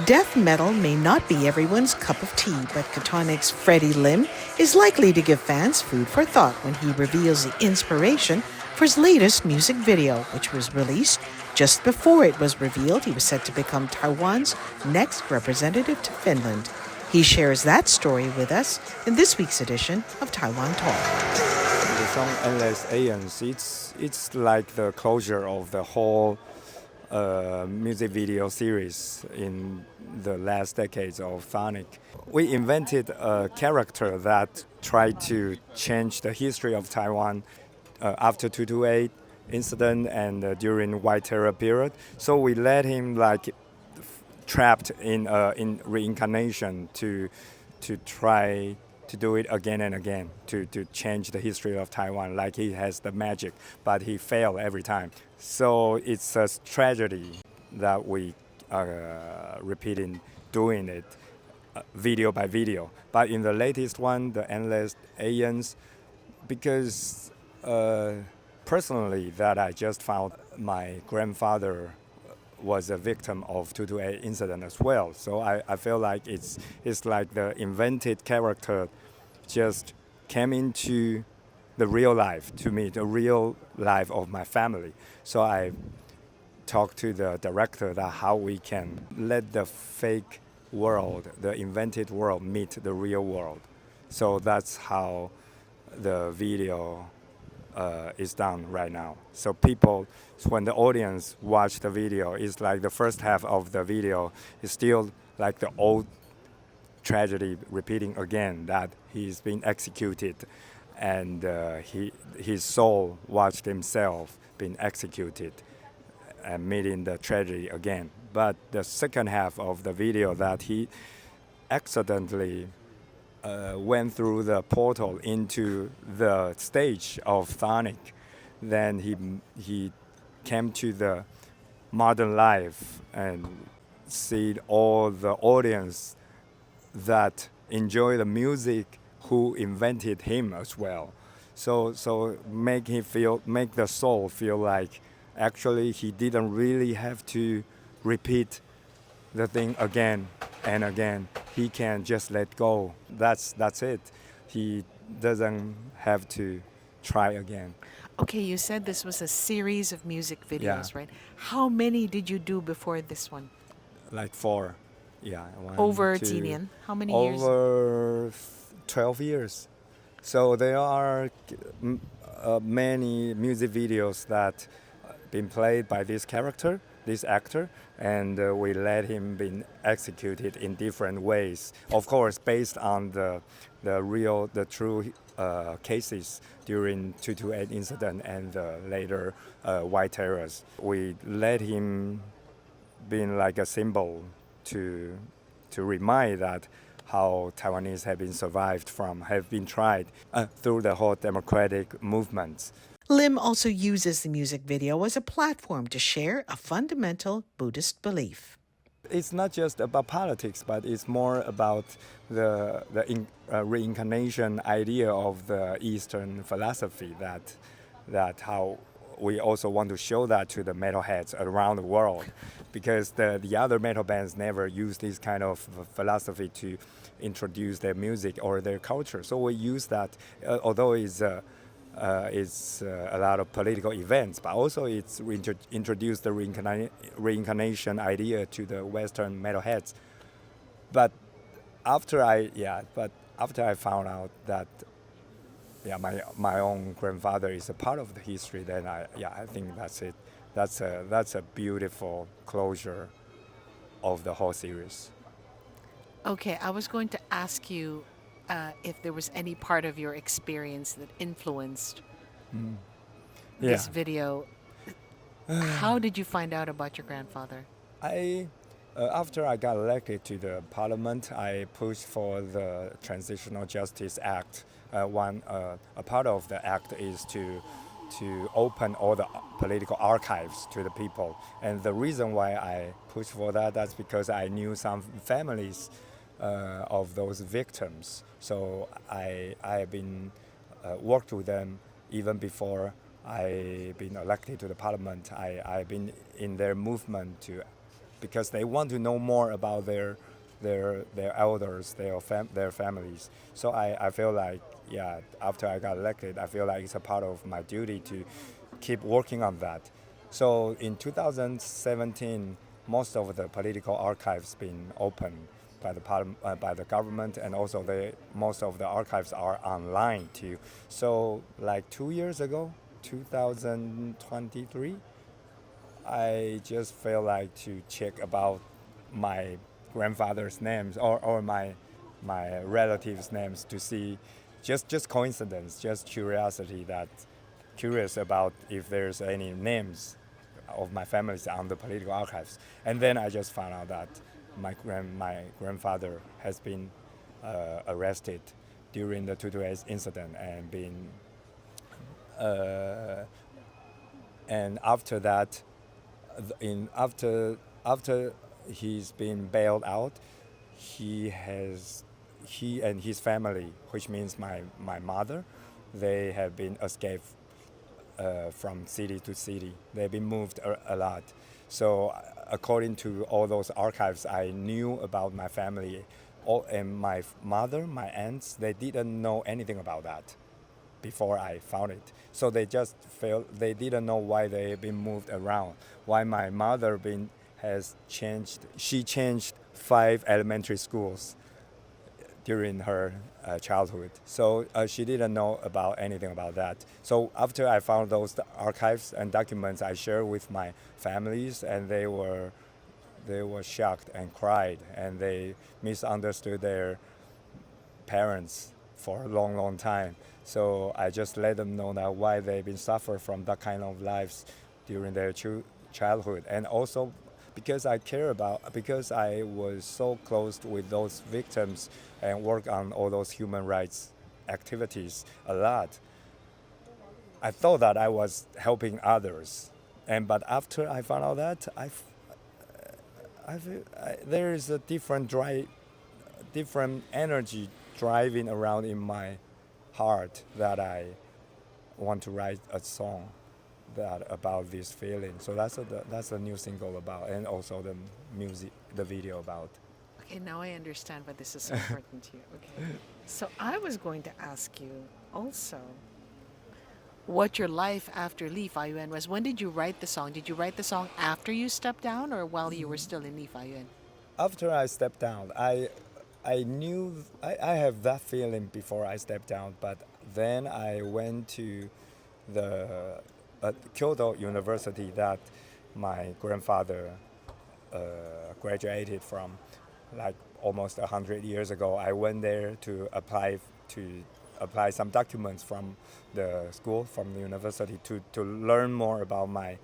Death metal may not be everyone's cup of tea, but Chthonic's Freddy Lim is likely to give fans food for thought when he reveals the inspiration for his latest music video, which was released just before it was revealed he was set to become Taiwan's next representative to Finland. He shares that story with us in this week's edition of Taiwan Talk. The song Endless Aeons, it's like the closure of the whole music video series in the last decades of Chthonic. We invented a character that tried to change the history of Taiwan after 228 incident and during White Terror period. So we let him trapped in reincarnation to try to do it again and again, to change the history of Taiwan, like he has the magic, but he failed every time. So it's a tragedy that we are repeating, doing it video by video. But in the latest one, the Endless Aeons, because personally that I just found my grandfather was a victim of 228 incident as well. So I feel like it's like the invented character just came into the real life to me, the real life of my family. So I talked to the director that how we can let the fake world, the invented world, meet the real world. So that's how the video is done right now. So people, when the audience watch the video, it's like the first half of the video is still like the old tragedy repeating again, that he's been executed and his soul watched himself being executed and meeting the tragedy again. But the second half of the video that he accidentally went through the portal into the stage of Chthonic, then he came to the modern life and see all the audience that enjoy the music who invented him as well. So make the soul feel like actually he didn't really have to repeat the thing again and again. He can just let go. That's it. He doesn't have to try again. Okay, you said this was a series of music videos, Yeah. right? How many did you do before this one? Like 4. Yeah. Over 2, Tinian. How many years? over 12 years. So there are many music videos that been played by this character, this actor, and we let him be executed in different ways. Of course, based on the true cases during 228 incident and later White Terrors. We let him being like a symbol to remind that how Taiwanese have been tried through the whole democratic movement. Lim also uses the music video as a platform to share a fundamental Buddhist belief. It's not just about politics, but it's more about the reincarnation idea of the Eastern philosophy, that how we also want to show that to the metalheads around the world, because the other metal bands never use this kind of philosophy to introduce their music or their culture. So we use that, although it's a lot of political events, but also it's introduced the reincarnation idea to the Western metalheads. But after I found out that my own grandfather is a part of the history, then I think that's it. That's a beautiful closure of the whole series. Okay, I was going to ask you if there was any part of your experience that influenced this video. How did you find out about your grandfather? After I got elected to the parliament, I pushed for the Transitional Justice Act. A part of the act is to open all the political archives to the people. And the reason why I pushed for that's because I knew some families of those victims. So I have been worked with them even before I been elected to the parliament. I've been in their movement to because they want to know more about their elders, their families. So I feel like, yeah, after I got elected, I feel like it's a part of my duty to keep working on that. So in 2017, most of the political archives been opened by by the government, and also most of the archives are online too. So like 2 years ago, 2023, I just feel like to check about my grandfather's names, or my relatives' names, to see, just coincidence, just curious about if there's any names of my families on the political archives. And then I just found out that my grandfather has been arrested during the 228 incident, and been uh, and after that, in after he's been bailed out, he has he and his family, which means my mother, they have been escaped from city to city. They've been moved a lot. So according to all those archives, I knew about my family. And my mother, my aunts, they didn't know anything about that before I found it. So they just felt they didn't know why they've been moved around. Why my mother been has changed. She changed 5 elementary schools during her childhood. So she didn't know about anything about that. So after I found those archives and documents, I shared with my families, and they were shocked and cried, and they misunderstood their parents for a long, long time. So I just let them know that why they've been suffer from that kind of lives during their childhood, and also because I was so close with those victims and work on all those human rights activities a lot. I thought that I was helping others, but after I found out that there is a different energy driving around in my heart, that I want to write a song that about this feeling. So that's a new single about, and also the music, the video about. Okay, now I understand why this is so important to you. Okay. So I was going to ask you also what your life after Lee Yuan was. When did you write the song? Did you write the song after you stepped down, or while you were still in Lee Yuan? After I stepped down, I knew I have that feeling before I stepped down, but then I went to the Kyoto University that my grandfather graduated from, like almost 100 years ago. I went there to apply some documents from the school, from the university, to learn more about my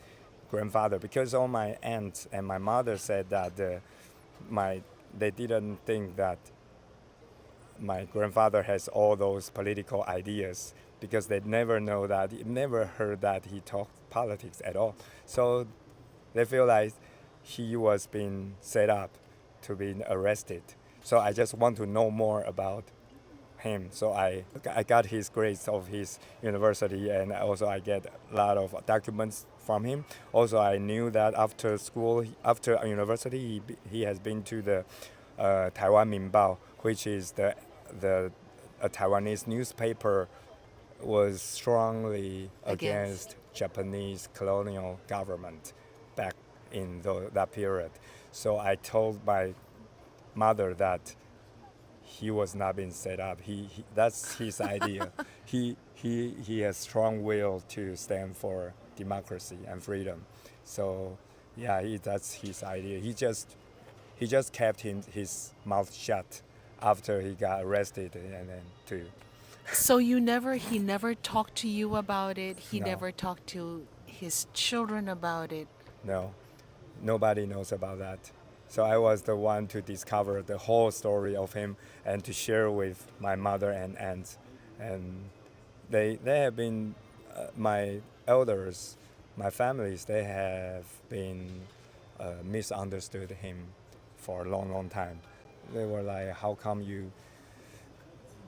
grandfather, because all my aunts and my mother said that they didn't think that my grandfather has all those political ideas, because they never heard that he talked politics at all. So they feel like he was being set up to be arrested. So I just want to know more about him. So I got his grades of his university, and also I get a lot of documents from him. Also, I knew that after university, he has been to the Taiwan Minbao, which is the a Taiwanese newspaper, was strongly against Japanese colonial government back in that period. So I told my mother that he was not being set up. That's his idea. He has strong will to stand for democracy and freedom. So yeah, that's his idea. He just kept his mouth shut after he got arrested, and then to So he never talked to you about it. He no, never talked to his children about it. no, nobody knows about that. So I was the one to discover the whole story of him, and to share with my mother and aunts, and they have been my elders, my families. They have been misunderstood him for a long, long time. They were like, "How come you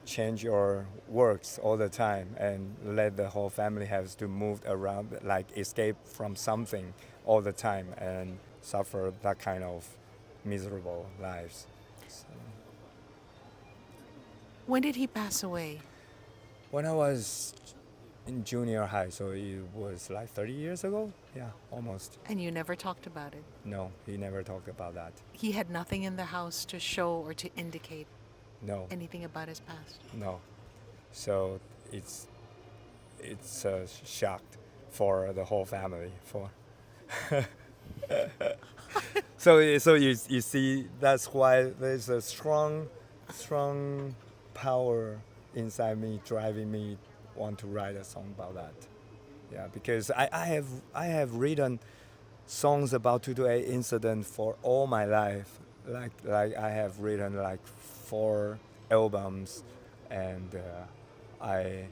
change your works all the time and let the whole family have to move around, like escape from something all the time, and suffer that kind of miserable lives. So, When did he pass away? when I was in junior high, so it was like 30 years ago. Yeah, almost. And you never talked about it? No, he never talked about that. He had nothing in the house to show or to indicate No, anything about his past? no. So it's shock for the whole family. So you see, that's why there's a strong power inside me driving me want to write a song about that. Yeah, because I have written songs about 228 incident for all my life. Like I have written like 4 albums, and I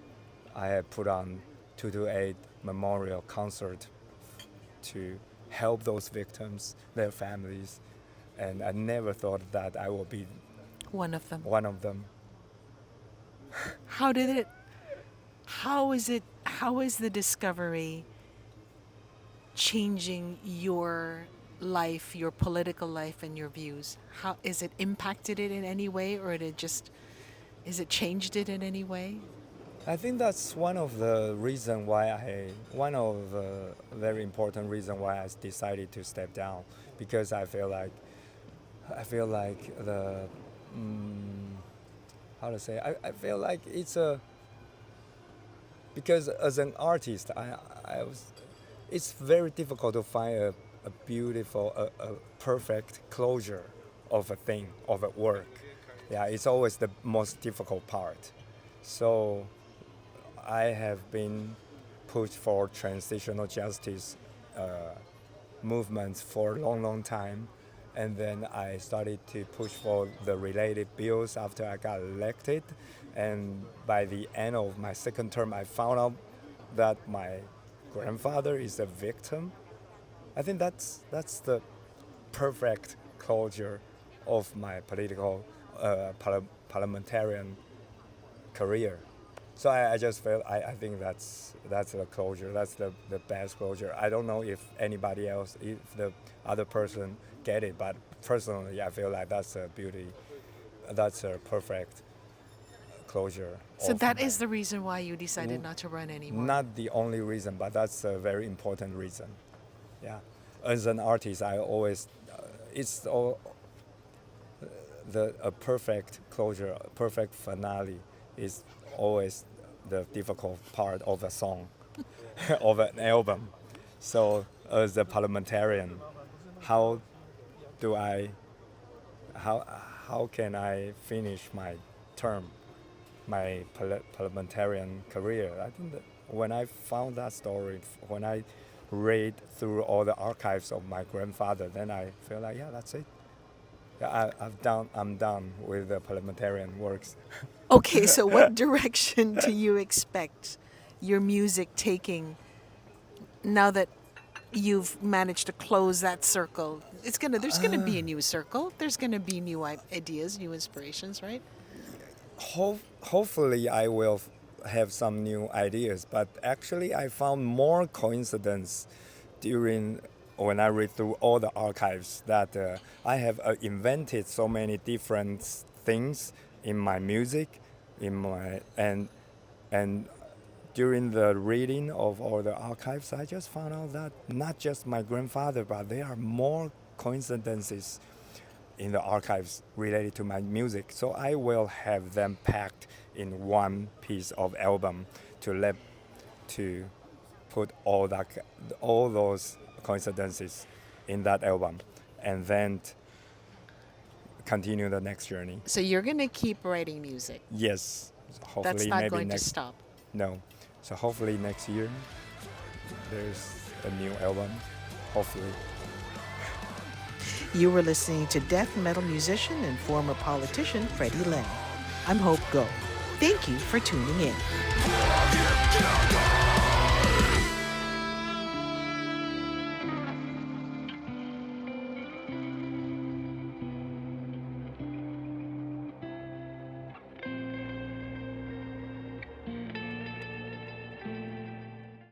have put on 228 memorial concert to help those victims, their families, and I never thought that I will be One of them. one of them. How is the discovery changing your life, your political life, and your views? How is it impacted it in any way, or is it changed it in any way? I think that's one of the very important reason why I decided to step down, because I feel like the how to say, I feel like because as an artist it's very difficult to find a beautiful a perfect closure of a thing, of a work. Yeah, it's always the most difficult part. So I have been pushed for transitional justice movements for a long time, and then I started to push for the related bills after I got elected, and by the end of my second term I found out that my grandfather is a victim. I think that's the perfect closure of my political parliamentarian career. So I just felt I think that's the closure. That's the best closure. I don't know if anybody else, if the other person get it, but personally I feel like that's a perfect closure. So that is the reason why you decided not to run anymore? Not the only reason, but that's a very important reason. Yeah, as an artist, I always it's all a perfect closure, a perfect finale is always the difficult part of a song, of an album. So as a parliamentarian, how can I finish my term, my parliamentarian career? I think that when I found that story, when I read through all the archives of my grandfather, then I feel like, yeah, that's it. Yeah, I'm done with the parliamentarian works. Okay, so what direction do you expect your music taking now that you've managed to close that circle? There's gonna be a new circle. There's gonna be new ideas, new inspirations, right? Hopefully I will have some new ideas, but actually I found more coincidence when I read through all the archives that I have invented so many different things in my music, and during the reading of all the archives, I just found out that not just my grandfather, but there are more coincidences in the archives related to my music. So I will have them packed in one piece of album to put all those coincidences in that album, and then continue the next journey. So you're gonna keep writing music. Yes. Hopefully That's not maybe going to stop. No. So hopefully next year there's a new album. Hopefully. You were listening to death metal musician and former politician Freddy Lim. I'm Hope Go. Thank you for tuning in.